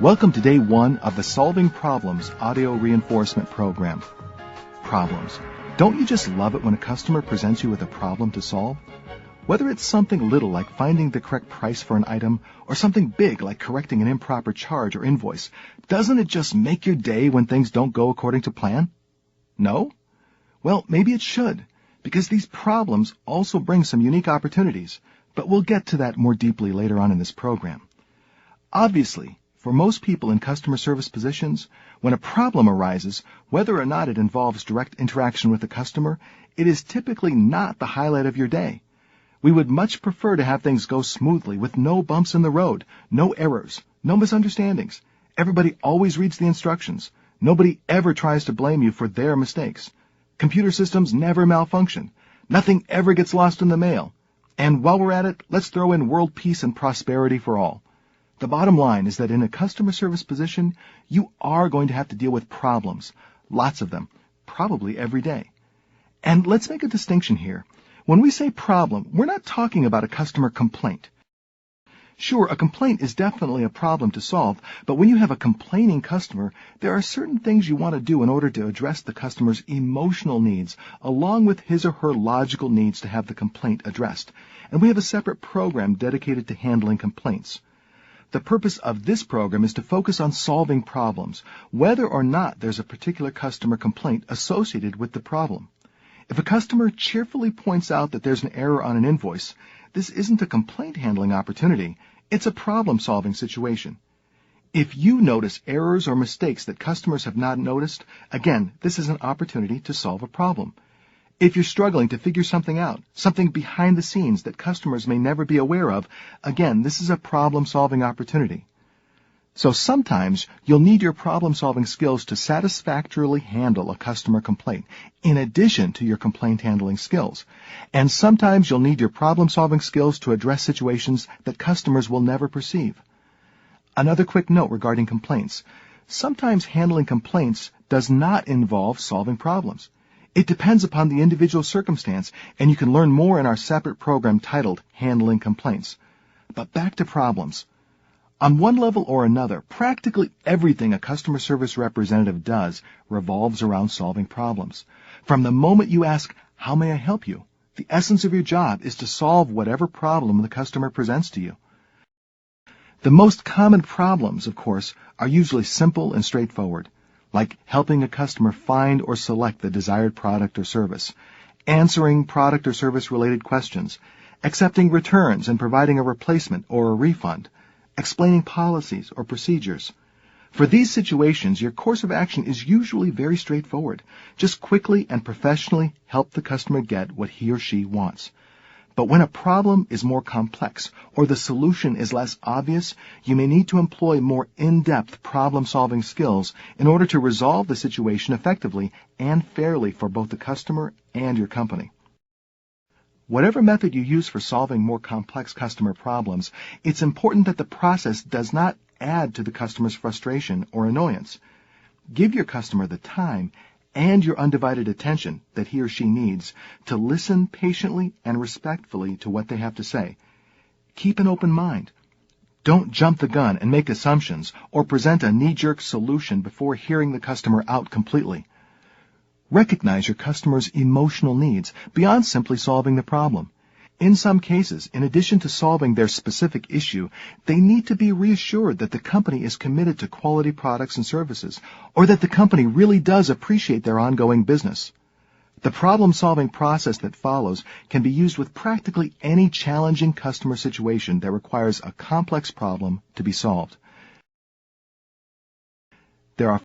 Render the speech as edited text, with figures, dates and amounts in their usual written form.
Welcome to day 1 of the Solving Problems audio reinforcement program. Problems. Don't you just love it when a customer presents you with a problem to solve? Whether it's something little like finding the correct price for an item or something big like correcting an improper charge or invoice, doesn't it just make your day when things don't go according to plan? No? Well, maybe it should, because these problems also bring some unique opportunities, but we'll get to that more deeply later on in this program. Obviously, for most people in customer service positions, when a problem arises, whether or not it involves direct interaction with the customer, it is typically not the highlight of your day. We would much prefer to have things go smoothly with no bumps in the road, no errors, no misunderstandings. Everybody always reads the instructions. Nobody ever tries to blame you for their mistakes. Computer systems never malfunction. Nothing ever gets lost in the mail. And while we're at it, let's throw in world peace and prosperity for all. The bottom line is that in a customer service position, you are going to have to deal with problems, lots of them, probably every day. And let's make a distinction here. When we say problem, we're not talking about a customer complaint. Sure, a complaint is definitely a problem to solve, but when you have a complaining customer, there are certain things you want to do in order to address the customer's emotional needs, along with his or her logical needs to have the complaint addressed. And we have a separate program dedicated to handling complaints. The purpose of this program is to focus on solving problems, whether or not there's a particular customer complaint associated with the problem. If a customer cheerfully points out that there's an error on an invoice, this isn't a complaint handling opportunity, it's a problem-solving situation. If you notice errors or mistakes that customers have not noticed, again, this is an opportunity to solve a problem. If you're struggling to figure something out, something behind the scenes that customers may never be aware of, again, this is a problem-solving opportunity. So sometimes you'll need your problem-solving skills to satisfactorily handle a customer complaint, in addition to your complaint handling skills. And sometimes you'll need your problem-solving skills to address situations that customers will never perceive. Another quick note regarding complaints. Sometimes handling complaints does not involve solving problems. It depends upon the individual circumstance, and you can learn more in our separate program titled Handling Complaints. But back to problems. On one level or another, practically everything a customer service representative does revolves around solving problems. From the moment you ask, "How may I help you?" the essence of your job is to solve whatever problem the customer presents to you. The most common problems, of course, are usually simple and straightforward, like helping a customer find or select the desired product or service, answering product or service-related questions, accepting returns and providing a replacement or a refund, explaining policies or procedures. For these situations, your course of action is usually very straightforward. Just quickly and professionally help the customer get what he or she wants. But when a problem is more complex or the solution is less obvious, you may need to employ more in-depth problem-solving skills in order to resolve the situation effectively and fairly for both the customer and your company. Whatever method you use for solving more complex customer problems, it's important that the process does not add to the customer's frustration or annoyance. Give your customer the time and your undivided attention that he or she needs to listen patiently and respectfully to what they have to say. Keep an open mind. Don't jump the gun and make assumptions or present a knee-jerk solution before hearing the customer out completely. Recognize your customer's emotional needs beyond simply solving the problem. In some cases, in addition to solving their specific issue, they need to be reassured that the company is committed to quality products and services, or that the company really does appreciate their ongoing business. The problem-solving process that follows can be used with practically any challenging customer situation that requires a complex problem to be solved. There are